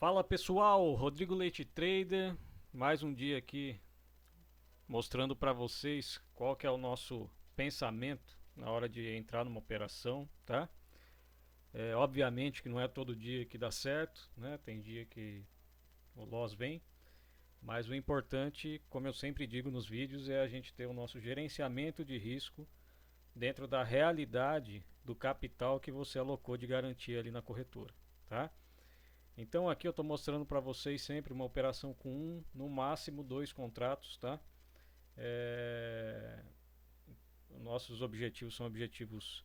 Fala pessoal, Rodrigo Leite Trader, mais um dia aqui mostrando para vocês qual que é o nosso pensamento na hora de entrar numa operação, tá? Obviamente que não é todo dia que dá certo, né? Tem dia que o loss vem, mas o importante, como eu sempre digo nos vídeos, é a gente ter o nosso gerenciamento de risco dentro da realidade do capital que você alocou de garantia ali na corretora, tá? Então aqui eu estou mostrando para vocês sempre uma operação com um, no máximo dois contratos, tá? É... Nossos objetivos são objetivos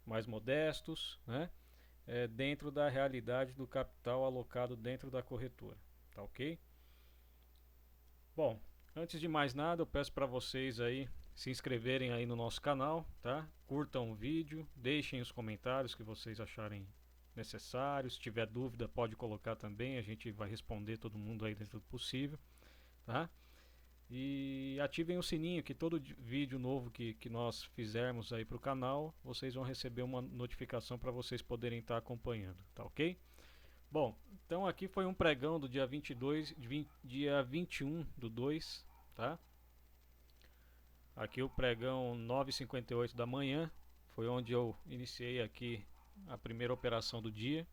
mais modestos, né? Dentro da realidade do capital alocado dentro da corretora, tá ok? Bom, antes de mais nada eu peço para vocês aí se inscreverem aí no nosso canal, tá? Curtam o vídeo, deixem os comentários que vocês acharem necessários. Se tiver dúvida pode colocar também, a gente vai responder todo mundo aí dentro do possível, tá? E ativem o sininho que todo vídeo novo que nós fizermos aí para o canal, vocês vão receber uma notificação para vocês poderem estar acompanhando, tá ok? Bom, então aqui foi um pregão do dia 22, dia 21 do 2, tá? Aqui o pregão 9h58 da manhã, foi onde eu iniciei aqui a primeira operação do dia.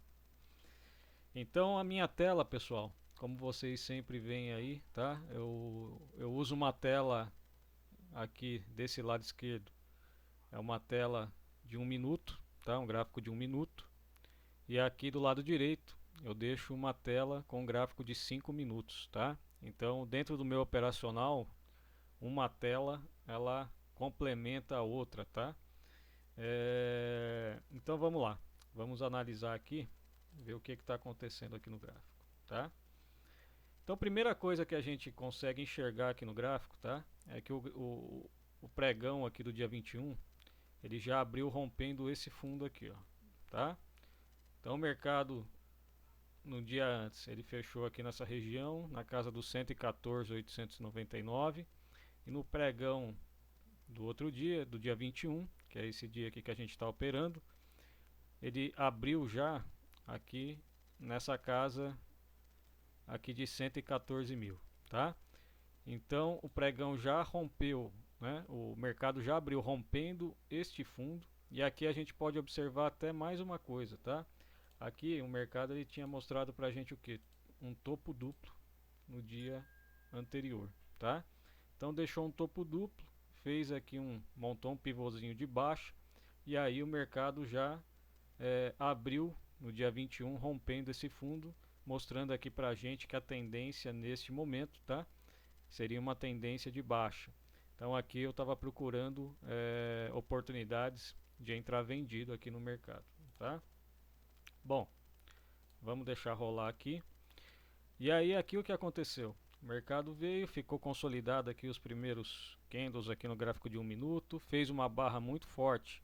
Então a minha tela, pessoal, como vocês sempre veem aí, tá? Eu uso uma tela aqui desse lado esquerdo, é uma tela de 1 minuto, tá? Um gráfico de 1 minuto. E aqui do lado direito eu deixo uma tela com um gráfico de 5 minutos, tá? Então dentro do meu operacional, uma tela ela complementa a outra, tá? Então vamos lá, vamos analisar aqui, ver o que está acontecendo aqui no gráfico, tá? Então a primeira coisa que a gente consegue enxergar aqui no gráfico, tá? É que o pregão aqui do dia 21, ele já abriu rompendo esse fundo aqui, ó, tá? Então o mercado no dia antes ele fechou aqui nessa região, na casa dos 114.899, e no pregão do outro dia, do dia 21, que é esse dia aqui que a gente está operando, ele abriu já aqui nessa casa aqui de 114 mil, tá? Então o pregão já rompeu, né? O mercado já abriu rompendo este fundo, e aqui a gente pode observar até mais uma coisa, tá? Aqui o mercado ele tinha mostrado pra gente o que? Um topo duplo no dia anterior, tá? Então deixou um topo duplo, fez aqui montou um pivôzinho de baixo, e aí o mercado já abriu no dia 21 rompendo esse fundo, mostrando aqui pra gente que a tendência neste momento, tá? Seria uma tendência de baixa. Então aqui eu estava procurando oportunidades de entrar vendido aqui no mercado, tá? Bom, vamos deixar rolar aqui. E aí aqui o que aconteceu? O mercado veio, ficou consolidado aqui os primeiros candles aqui no gráfico de 1 minuto, fez uma barra muito forte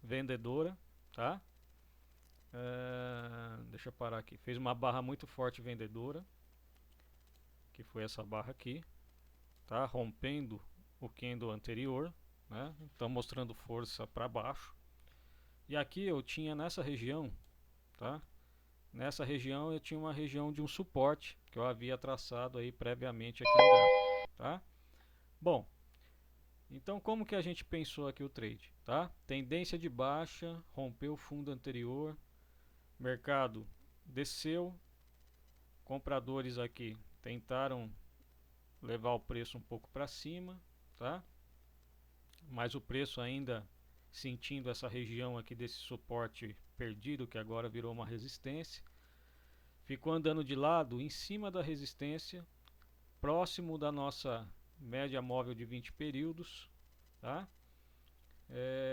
vendedora, tá? Deixa eu parar aqui. Fez uma barra muito forte vendedora, que foi essa barra aqui, tá? Rompendo o candle anterior, né? Então mostrando força para baixo. E aqui eu tinha nessa região, tá? Nessa região eu tinha uma região de um suporte que eu havia traçado aí previamente aqui no gráfico, tá? Bom, então como que a gente pensou aqui o trade, tá? Tendência de baixa, rompeu o fundo anterior, mercado desceu, compradores aqui tentaram levar o preço um pouco para cima, tá? Mas o preço ainda sentindo essa região aqui desse suporte perdido que agora virou uma resistência, ficou andando de lado em cima da resistência, próximo da nossa média móvel de 20 períodos, tá?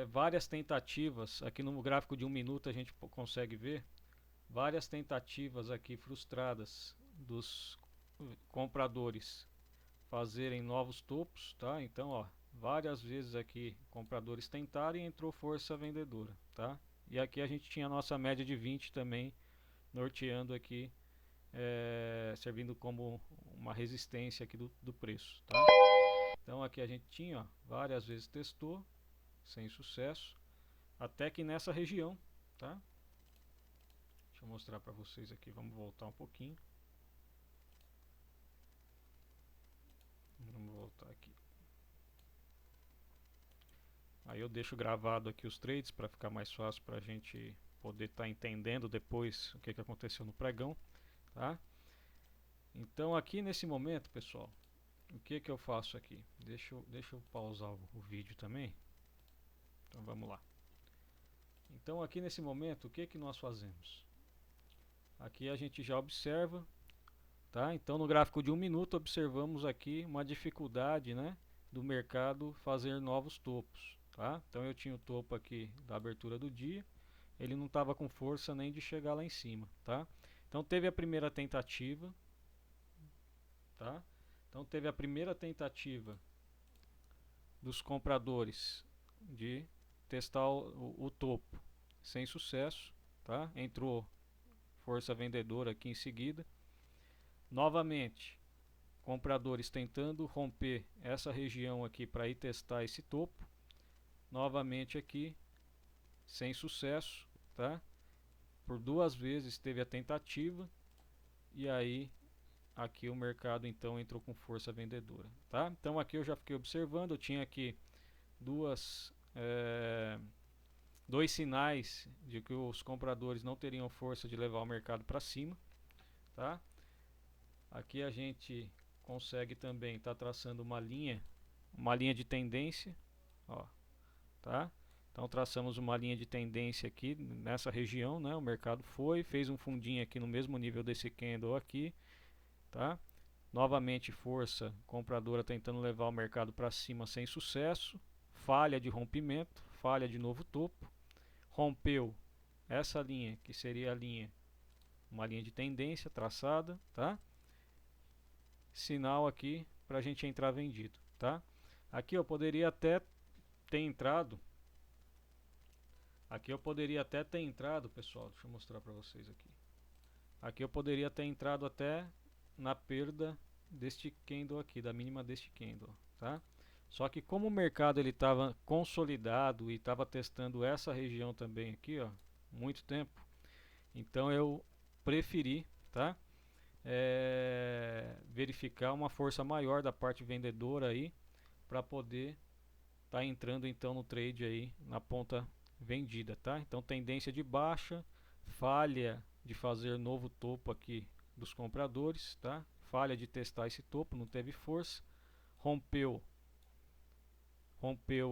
Várias tentativas aqui no gráfico de 1 minuto a gente consegue ver várias tentativas aqui frustradas dos compradores fazerem novos topos, tá? Então, ó, várias vezes aqui compradores tentaram e entrou força vendedora, tá? E aqui a gente tinha a nossa média de 20 também norteando aqui, servindo como uma resistência aqui do preço, tá? Então aqui a gente tinha, ó, várias vezes testou sem sucesso, até que nessa região, tá? Deixa Deixa eu mostrar para vocês aqui, vamos voltar um pouquinho. Vamos voltar aqui. Aí eu deixo gravado aqui os trades para ficar mais fácil para a gente poder estar entendendo depois o que aconteceu no pregão, tá? Então aqui nesse momento, pessoal, o que eu faço aqui? Deixa eu pausar o vídeo também. Então vamos lá. Então aqui nesse momento, o que nós fazemos? Aqui a gente já observa, tá? Então no gráfico de 1 minuto observamos aqui uma dificuldade, né, do mercado fazer novos topos, tá? Então eu tinha o topo aqui da abertura do dia, ele não estava com força nem de chegar lá em cima, tá? Então teve a primeira tentativa, tá? Então teve a primeira tentativa dos compradores de testar o topo, sem sucesso, tá? Entrou força vendedora aqui em seguida. Novamente, compradores tentando romper essa região aqui para ir testar esse topo. Novamente aqui, sem sucesso, tá? Por 2 vezes teve a tentativa e aí aqui o mercado então entrou com força vendedora, tá? Então aqui eu já fiquei observando, eu tinha aqui dois sinais de que os compradores não teriam força de levar o mercado para cima, tá? Aqui a gente consegue também estar traçando uma linha de tendência, ó, tá? Então traçamos uma linha de tendência aqui nessa região, né? O mercado fez um fundinho aqui no mesmo nível desse candle aqui, tá? Novamente força compradora tentando levar o mercado para cima sem sucesso, falha de rompimento, falha de novo topo, rompeu essa linha que seria a linha, uma linha de tendência traçada, tá? Sinal aqui para a gente entrar vendido, tá? Aqui eu poderia até ter entrado. Pessoal, deixa eu mostrar para vocês aqui. Aqui eu poderia ter entrado até na perda deste candle aqui, da mínima deste candle, tá? Só que como o mercado ele estava consolidado e estava testando essa região também aqui, ó, muito tempo, então eu preferi, tá? Verificar uma força maior da parte vendedora aí para poder estar entrando então no trade aí na ponta vendida, tá? Então tendência de baixa, falha de fazer novo topo aqui dos compradores, tá? Falha de testar esse topo, não teve força, rompeu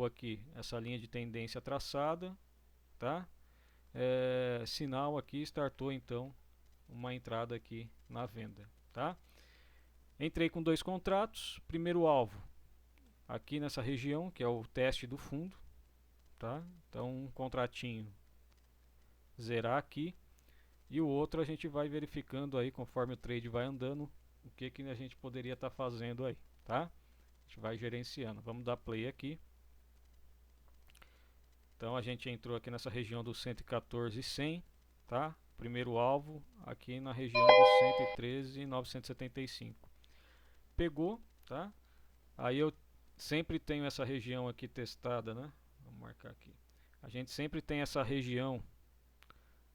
aqui essa linha de tendência traçada, tá? Sinal aqui, startou então uma entrada aqui na venda, tá? Entrei com 2 contratos, primeiro alvo aqui nessa região, que é o teste do fundo, tá? Então um contratinho zerar aqui e o outro a gente vai verificando aí conforme o trade vai andando o que a gente poderia estar fazendo aí, tá? A gente vai gerenciando. Vamos dar play aqui. Então a gente entrou aqui nessa região do 114,100, tá? Primeiro alvo aqui na região do 113,975. Pegou, tá? Aí eu sempre tenho essa região aqui testada, né? Vamos marcar aqui. A gente sempre tem essa região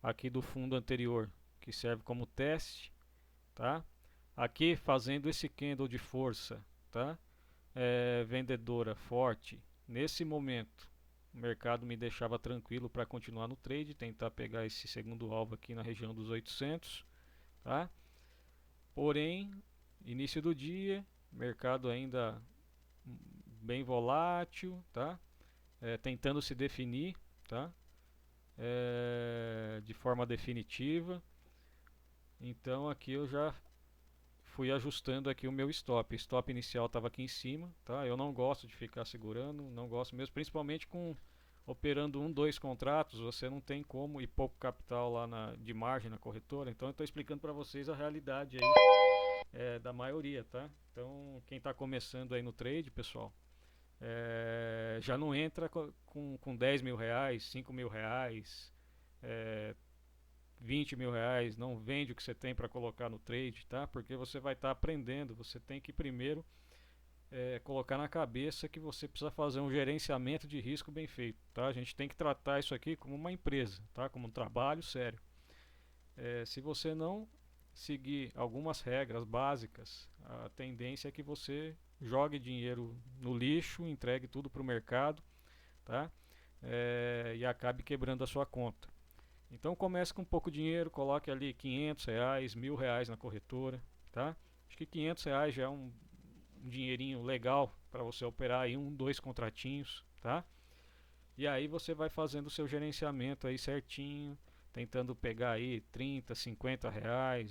aqui do fundo anterior que serve como teste, tá? Aqui fazendo esse candle de força, tá? Vendedora forte. Nesse momento o mercado me deixava tranquilo para continuar no trade, tentar pegar esse segundo alvo aqui na região dos 800, tá? Porém, início do dia, mercado ainda bem volátil, tá? Tentando se definir, tá? De forma definitiva. Então aqui eu já fui ajustando aqui o meu stop. O stop inicial estava aqui em cima, tá? Eu não gosto de ficar segurando, não gosto mesmo, principalmente operando 2 contratos, você não tem como, e pouco capital lá de margem na corretora. Então eu estou explicando para vocês a realidade aí da maioria, tá? Então quem está começando aí no trade, pessoal, já não entra com 10 mil reais, 5 mil reais, 20 mil reais, não vende o que você tem para colocar no trade, tá? Porque você vai estar aprendendo, você tem que primeiro colocar na cabeça que você precisa fazer um gerenciamento de risco bem feito, tá? A gente tem que tratar isso aqui como uma empresa, tá? Como um trabalho sério. Se você não seguir algumas regras básicas, a tendência é que você jogue dinheiro no lixo, entregue tudo para o mercado, tá? E acabe quebrando a sua conta. Então comece com pouco dinheiro, coloque ali R$ 500, R$ 1.000 na corretora, tá? Acho que R$ 500 já é um dinheirinho legal para você operar aí dois contratinhos, tá? E aí você vai fazendo o seu gerenciamento aí certinho, tentando pegar aí R$ 30, R$ 50,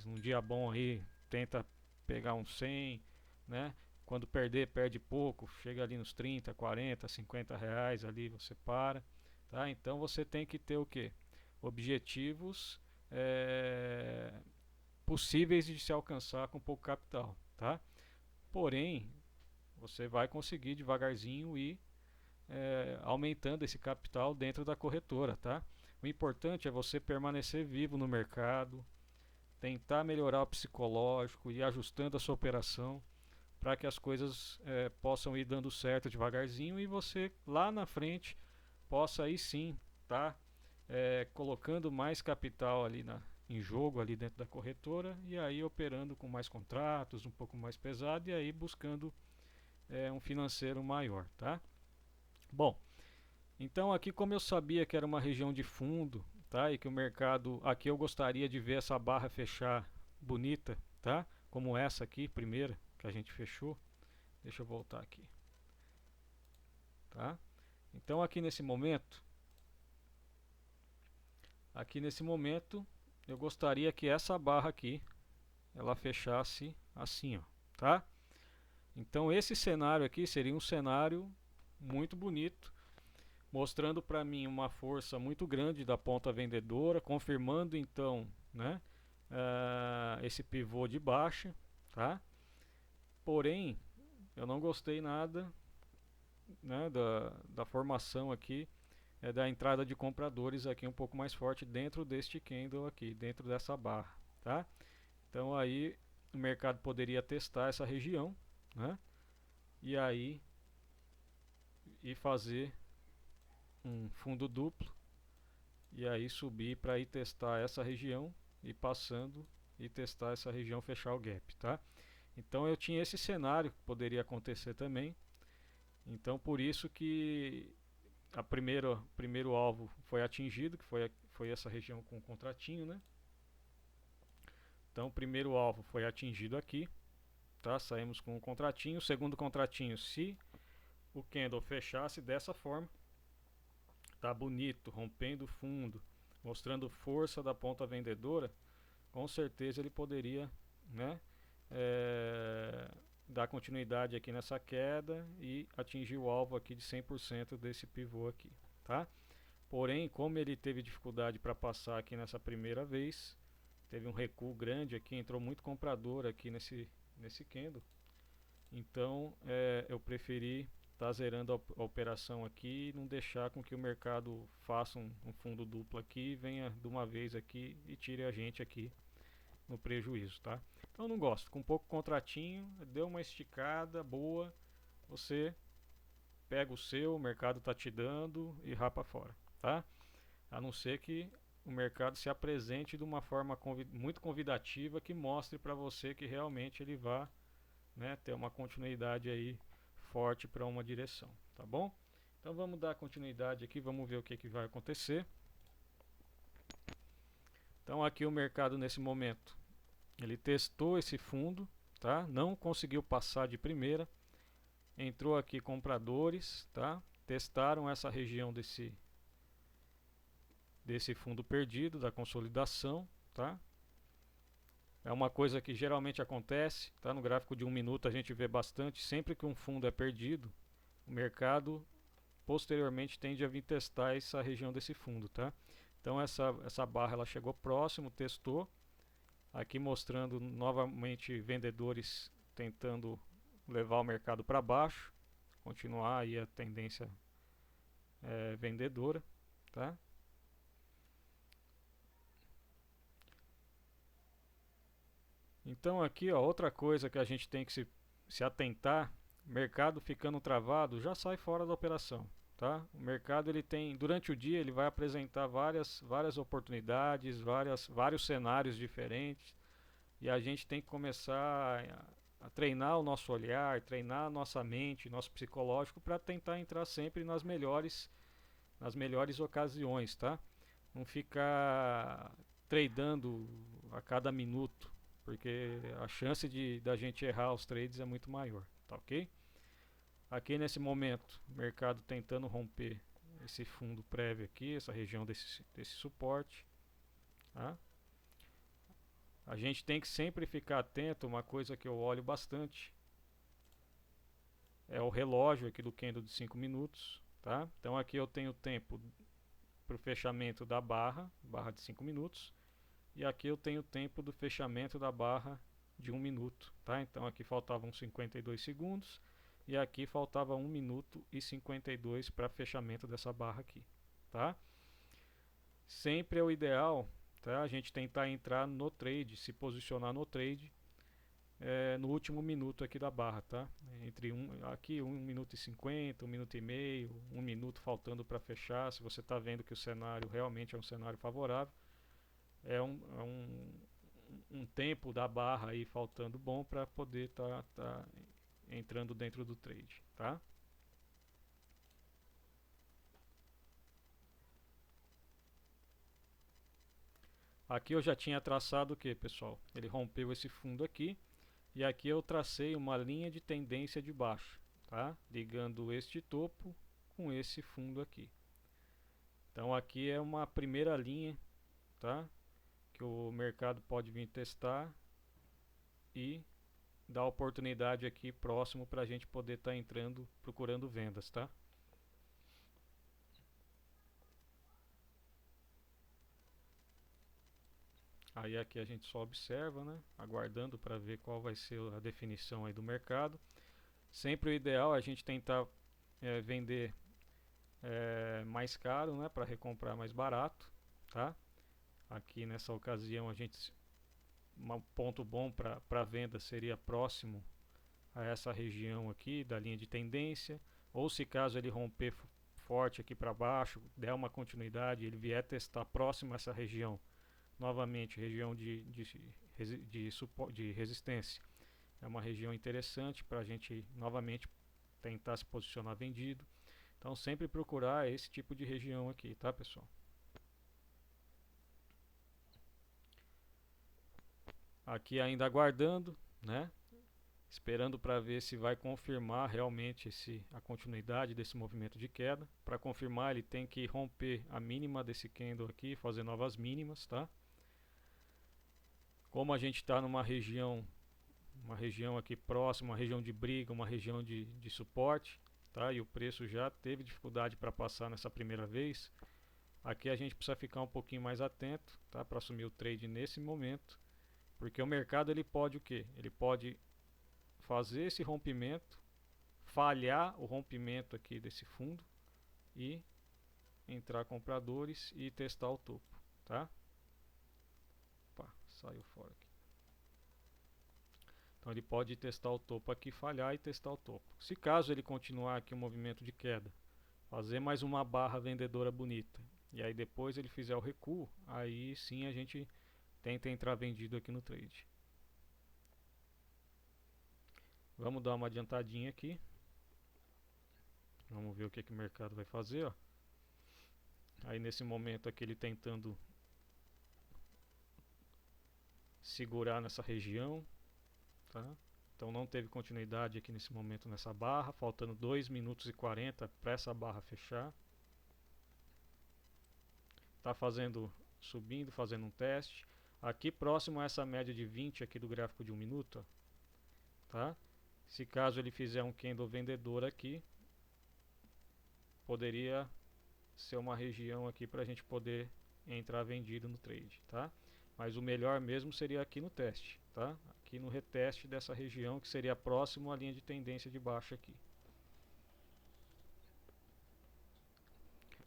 num dia bom aí, tenta pegar uns 100, né? Quando perder, perde pouco, chega ali nos 30, 40, R$ 50 ali, você para, tá? Então você tem que ter o quê? Objetivos é, possíveis de se alcançar com pouco capital, tá? Porém, você vai conseguir devagarzinho ir aumentando esse capital dentro da corretora, tá? O importante é você permanecer vivo no mercado, tentar melhorar o psicológico e ajustando a sua operação para que as coisas possam ir dando certo devagarzinho e você lá na frente possa aí sim tá colocando mais capital ali em jogo ali dentro da corretora e aí operando com mais contratos, um pouco mais pesado e aí buscando um financeiro maior, tá? Bom, então aqui como eu sabia que era uma região de fundo, tá? E que o mercado, aqui eu gostaria de ver essa barra fechar bonita, tá? Como essa aqui, primeira, que a gente fechou. Deixa eu voltar aqui, tá? Então aqui nesse momento, eu gostaria que essa barra aqui, ela fechasse assim, ó, tá? Então esse cenário aqui seria um cenário muito bonito, mostrando para mim uma força muito grande da ponta vendedora, confirmando então, né, esse pivô de baixa, tá? Porém, eu não gostei nada, né, da formação aqui, da entrada de compradores aqui um pouco mais forte dentro deste candle aqui, dentro dessa barra, tá? Então aí o mercado poderia testar essa região, né? E aí e fazer um fundo duplo e aí subir para ir testar essa região e passando e testar essa região, fechar o gap, tá? Então eu tinha esse cenário que poderia acontecer também. Então por isso que primeiro alvo foi atingido, que foi essa região com o contratinho, né? Então o primeiro alvo foi atingido aqui, tá? Saímos com o contratinho. O segundo contratinho, se o candle fechasse dessa forma, tá bonito, rompendo fundo, mostrando força da ponta vendedora, com certeza ele poderia, né, dar continuidade aqui nessa queda e atingir o alvo aqui de 100% desse pivô aqui, tá? Porém, como ele teve dificuldade para passar aqui nessa primeira vez, teve um recuo grande aqui, entrou muito comprador aqui nesse candle, então eu preferi estar zerando a operação aqui e não deixar com que o mercado faça um fundo duplo aqui, venha de uma vez aqui e tire a gente aqui no prejuízo, tá? Então não gosto, com pouco contratinho, deu uma esticada boa, você pega o seu, o mercado tá te dando e rapa fora, tá? A não ser que o mercado se apresente de uma forma muito convidativa que mostre para você que realmente ele vai, né, ter uma continuidade aí forte para uma direção, tá bom? Então vamos dar continuidade aqui, vamos ver o que vai acontecer. Então aqui o mercado nesse momento, ele testou esse fundo, tá? Não conseguiu passar de primeira, entrou aqui compradores, tá? Testaram essa região desse fundo perdido, da consolidação, tá? É uma coisa que geralmente acontece, tá? No gráfico de 1 minuto a gente vê bastante, sempre que um fundo é perdido, o mercado posteriormente tende a vir testar essa região desse fundo, tá? Então essa barra ela chegou próximo, testou, aqui mostrando novamente vendedores tentando levar o mercado para baixo, continuar aí a tendência vendedora, tá? Então aqui, ó, outra coisa que a gente tem que se atentar, mercado ficando travado, já sai fora da operação, tá? O mercado ele tem, durante o dia ele vai apresentar várias oportunidades, vários cenários diferentes e a gente tem que começar a treinar o nosso olhar, treinar a nossa mente, nosso psicológico para tentar entrar sempre nas melhores ocasiões, tá? Não ficar tradando a cada minuto, porque a chance de da gente errar os trades é muito maior, tá ok? Aqui nesse momento, o mercado tentando romper esse fundo prévio aqui, essa região desse suporte, tá? A gente tem que sempre ficar atento, uma coisa que eu olho bastante é o relógio aqui do candle de 5 minutos, tá? Então aqui eu tenho tempo para o fechamento da barra de 5 minutos, e aqui eu tenho tempo do fechamento da barra de 1 minuto, tá? Então aqui faltavam 52 segundos e aqui faltava 1 minuto e 52 para fechamento dessa barra aqui, tá? Sempre é o ideal, tá? A gente tentar entrar no trade, se posicionar no trade no último minuto aqui da barra, tá? Aqui 1 minuto e 50, 1 minuto e meio, 1 minuto faltando para fechar. Se você está vendo que o cenário realmente é um cenário favorável, é um tempo da barra aí faltando bom para poder tá entrando dentro do trade, tá? Aqui eu já tinha traçado o que, pessoal? Ele rompeu esse fundo aqui e aqui eu tracei uma linha de tendência de baixo, tá? Ligando este topo com esse fundo aqui. Então aqui é uma primeira linha, tá? Que o mercado pode vir testar e dar oportunidade aqui próximo para a gente poder estar entrando, procurando vendas, tá? Aí aqui a gente só observa, né? Aguardando para ver qual vai ser a definição aí do mercado. Sempre o ideal é a gente tentar vender mais caro, né? Para recomprar mais barato, tá? Aqui nessa ocasião um ponto bom para venda seria próximo a essa região aqui da linha de tendência, ou se caso ele romper forte aqui para baixo, der uma continuidade, ele vier testar próximo a essa região, novamente região de resistência, é uma região interessante para a gente novamente tentar se posicionar vendido. Então sempre procurar esse tipo de região aqui, tá, pessoal? Aqui ainda aguardando, né? Esperando para ver se vai confirmar realmente a continuidade desse movimento de queda. Para confirmar, ele tem que romper a mínima desse candle aqui, fazer novas mínimas, tá? Como a gente está numa uma região aqui próxima, uma região de briga, uma região de suporte, tá? E o preço já teve dificuldade para passar nessa primeira vez. Aqui a gente precisa ficar um pouquinho mais atento, tá? Para assumir o trade nesse momento, porque o mercado ele pode o quê? Ele pode fazer esse rompimento, falhar o rompimento aqui desse fundo e entrar compradores e testar o topo, tá? Opa, saiu fora aqui. Então ele pode testar o topo aqui, falhar e testar o topo. Se caso ele continuar aqui o movimento de queda, fazer mais uma barra vendedora bonita, e aí depois ele fizer o recuo, aí sim a gente tenta entrar vendido aqui no trade. Vamos dar uma adiantadinha aqui. Vamos ver o que o mercado vai fazer, ó. Aí nesse momento aqui ele tentando segurar nessa região, tá? Então não teve continuidade aqui nesse momento nessa barra, faltando 2 minutos e 40 para essa barra fechar. Tá subindo, fazendo um teste. Aqui próximo a essa média de 20 aqui do gráfico de 1 minuto, ó, tá? Se caso ele fizer um candle vendedor aqui, poderia ser uma região aqui para a gente poder entrar vendido no trade, tá? Mas o melhor mesmo seria aqui no teste, tá? Aqui no reteste dessa região que seria próximo à linha de tendência de baixa aqui.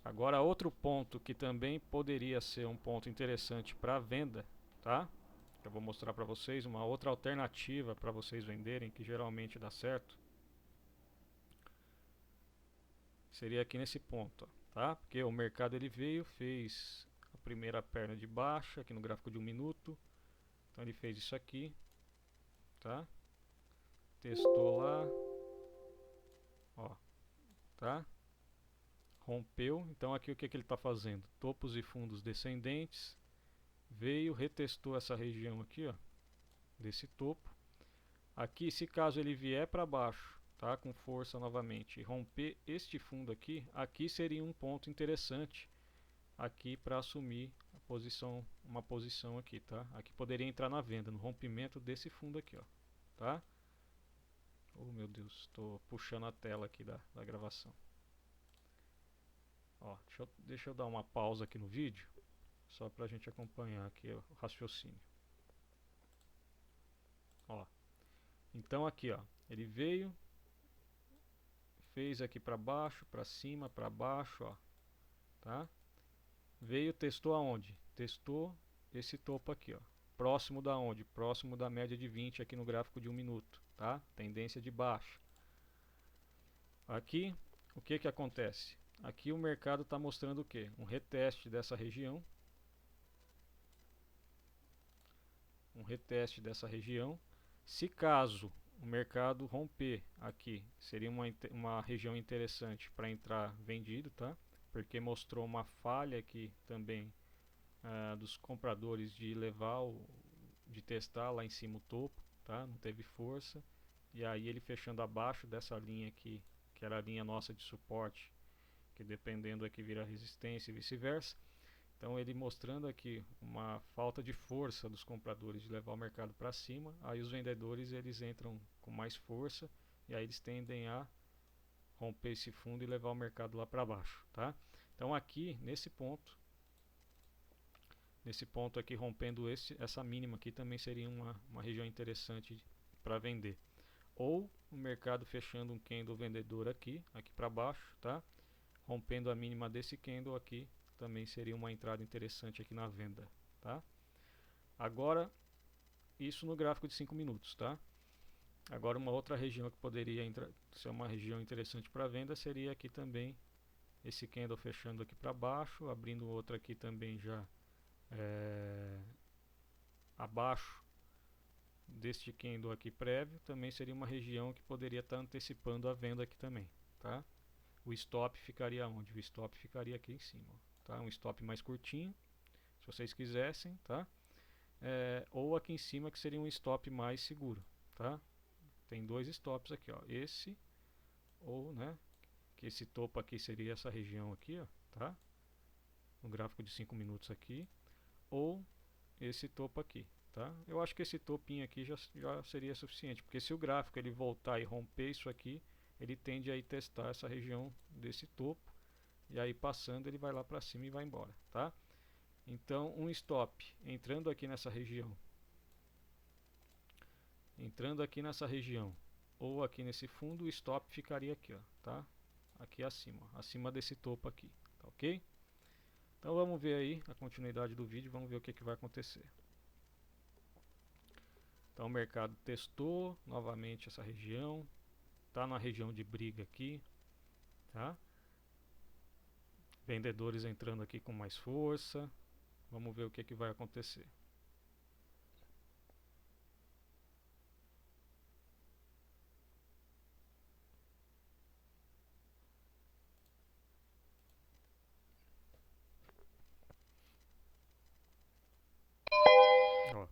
Agora outro ponto que também poderia ser um ponto interessante para venda, tá? Eu vou mostrar para vocês uma outra alternativa para vocês venderem que geralmente dá certo. seria aqui nesse ponto, ó, tá? Porque o mercado ele veio, fez a primeira perna de baixa aqui no gráfico de 1 minuto. Então ele fez isso aqui, tá? Testou lá, ó, tá? Rompeu. Então aqui o que ele está fazendo? Topos e fundos descendentes. Veio, retestou essa região aqui, ó, desse topo. Aqui, se caso ele vier para baixo, tá, com força novamente, e romper este fundo aqui, aqui seria um ponto interessante aqui para assumir a posição, uma posição aqui, tá? Aqui poderia entrar na venda, no rompimento desse fundo aqui, ó, tá? Oh meu Deus, estou puxando a tela aqui da gravação. Ó, deixa eu dar uma pausa aqui no vídeo, só para a gente acompanhar aqui o raciocínio. Ó, então aqui, ó, ele veio, fez aqui para baixo, para cima, para baixo, ó, tá? Veio, testou aonde? Testou esse topo aqui, ó. Próximo da onde? Próximo da média de 20 aqui no gráfico de 1 minuto, tá? Tendência de baixa. Aqui, o que que acontece? Aqui o mercado está mostrando o que? Um reteste dessa região. Um reteste dessa região. Se caso o mercado romper aqui, seria uma região interessante para entrar vendido, tá? Porque mostrou uma falha aqui também dos compradores de levar de testar lá em cima o topo, tá? Não teve força. E aí ele fechando abaixo dessa linha aqui, que era a linha nossa de suporte, que dependendo aqui vira resistência e vice-versa. Então ele mostrando aqui uma falta de força dos compradores de levar o mercado para cima, aí os vendedores eles entram com mais força e aí eles tendem a romper esse fundo e levar o mercado lá para baixo, tá? Então aqui nesse ponto aqui rompendo essa mínima aqui também seria uma região interessante para vender. Ou o mercado fechando um candle vendedor aqui para baixo, tá? Rompendo a mínima desse candle aqui também seria uma entrada interessante aqui na venda, tá? Agora, isso no gráfico de 5 minutos, tá? Agora uma outra região que poderia ser uma região interessante para venda seria aqui também, esse candle fechando aqui para baixo, abrindo outra aqui também já abaixo deste candle aqui prévio, também seria uma região que poderia estar antecipando a venda aqui também, tá? O stop ficaria onde? O stop ficaria aqui em cima, tá? Um stop mais curtinho, se vocês quisessem, tá? Ou aqui em cima que seria um stop mais seguro, tá? Tem dois stops aqui, ó. Esse ou, né? Que esse topo aqui seria essa região aqui, ó, tá? No gráfico de 5 minutos aqui, ou esse topo aqui, tá? Eu acho que esse topinho aqui já seria suficiente, porque se o gráfico ele voltar e romper isso aqui, ele tende a ir testar essa região desse topo, e aí passando ele vai lá para cima e vai embora, tá? Então um stop entrando aqui nessa região, ou aqui nesse fundo, o stop ficaria aqui, ó, tá? Aqui acima, acima desse topo aqui, tá ok? Então vamos ver aí a continuidade do vídeo, vamos ver o que vai acontecer. Então o mercado testou novamente essa região, tá na região de briga aqui, tá? Vendedores entrando aqui com mais força. Vamos ver o que vai acontecer. Ó,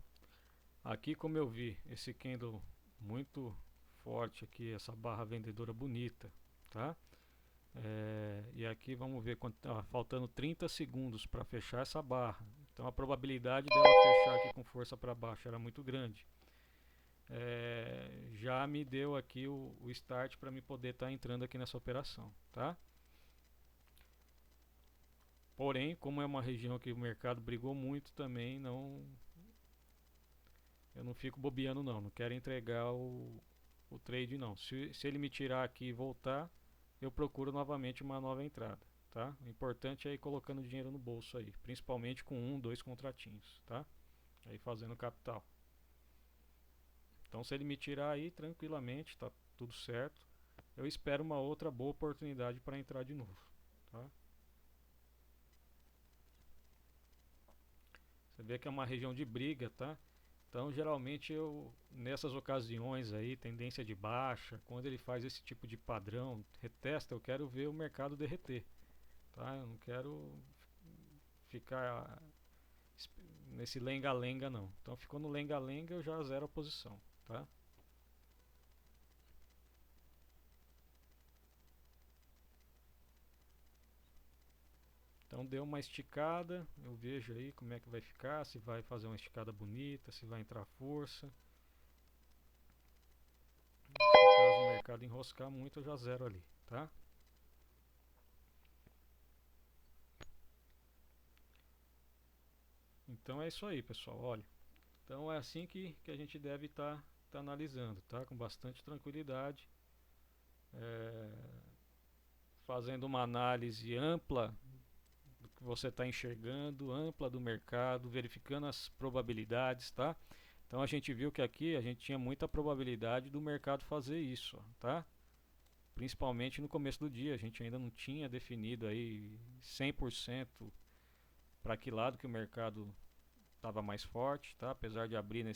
aqui como eu vi esse candle muito forte aqui, essa barra vendedora bonita, tá? E aqui vamos ver quanto tá faltando 30 segundos para fechar essa barra. Então a probabilidade dela fechar aqui com força para baixo era muito grande. Já me deu aqui o start para me poder estar entrando aqui nessa operação, tá? Porém, como é uma região que o mercado brigou muito também, eu não fico bobeando não quero entregar o trade não. Se ele me tirar aqui e voltar, eu procuro novamente uma nova entrada, tá? O importante é ir colocando dinheiro no bolso aí, principalmente com 1, 2 contratinhos, tá? Aí fazendo capital. Então se ele me tirar aí tranquilamente, tá tudo certo. eu espero uma outra boa oportunidade para entrar de novo, tá? Você vê que é uma região de briga, tá? Então, geralmente eu nessas ocasiões aí, tendência de baixa, quando ele faz esse tipo de padrão, retesta, eu quero ver o mercado derreter, tá? Eu não quero ficar nesse lenga-lenga não. Então, ficou no lenga-lenga, eu já zero a posição, tá? Então deu uma esticada, eu vejo aí como é que vai ficar, se vai fazer uma esticada bonita, se vai entrar força. Se caso o mercado enroscar muito, eu já zero ali, tá? Então é isso aí, pessoal. Olha, então é assim que a gente deve estar analisando, tá? Com bastante tranquilidade, é, fazendo uma análise ampla do que você está enxergando, ampla do mercado, verificando as probabilidades, tá? Então a gente viu que aqui a gente tinha muita probabilidade do mercado fazer isso, tá? Principalmente no começo do dia, a gente ainda não tinha definido aí 100% para que lado que o mercado estava mais forte, tá? Apesar de abrir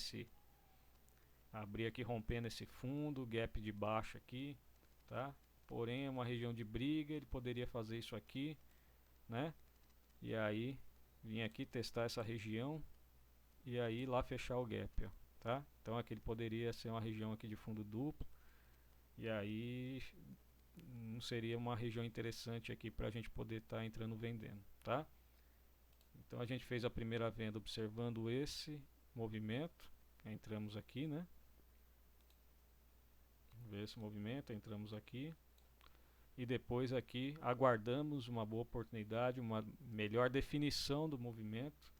aqui rompendo esse fundo, gap de baixa aqui, tá? Porém é uma região de briga, ele poderia fazer isso aqui, né? E aí vim aqui testar essa região e aí lá fechar o gap, ó, tá? Então aqui ele poderia ser uma região aqui de fundo duplo e aí não seria uma região interessante aqui para a gente poder estar entrando vendendo, tá? Então a gente fez a primeira venda observando esse movimento, entramos aqui, né? Ver esse movimento, entramos aqui e depois aqui aguardamos uma boa oportunidade, uma melhor definição do movimento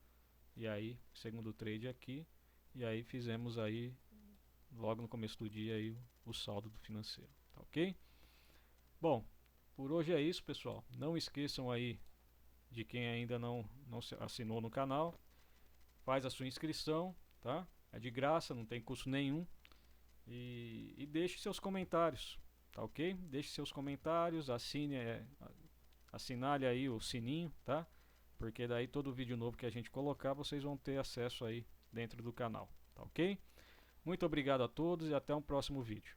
e aí segundo trade aqui e aí fizemos aí logo no começo do dia aí o saldo do financeiro, tá ok? Bom, por hoje é isso, pessoal. Não esqueçam aí de quem ainda não se assinou no canal, faz a sua inscrição, tá? É de graça, não tem custo nenhum. E deixe seus comentários, tá ok? Deixe seus comentários, assinale aí o sininho, tá? Porque daí todo vídeo novo que a gente colocar, vocês vão ter acesso aí dentro do canal, tá ok? Muito obrigado a todos e até um próximo vídeo.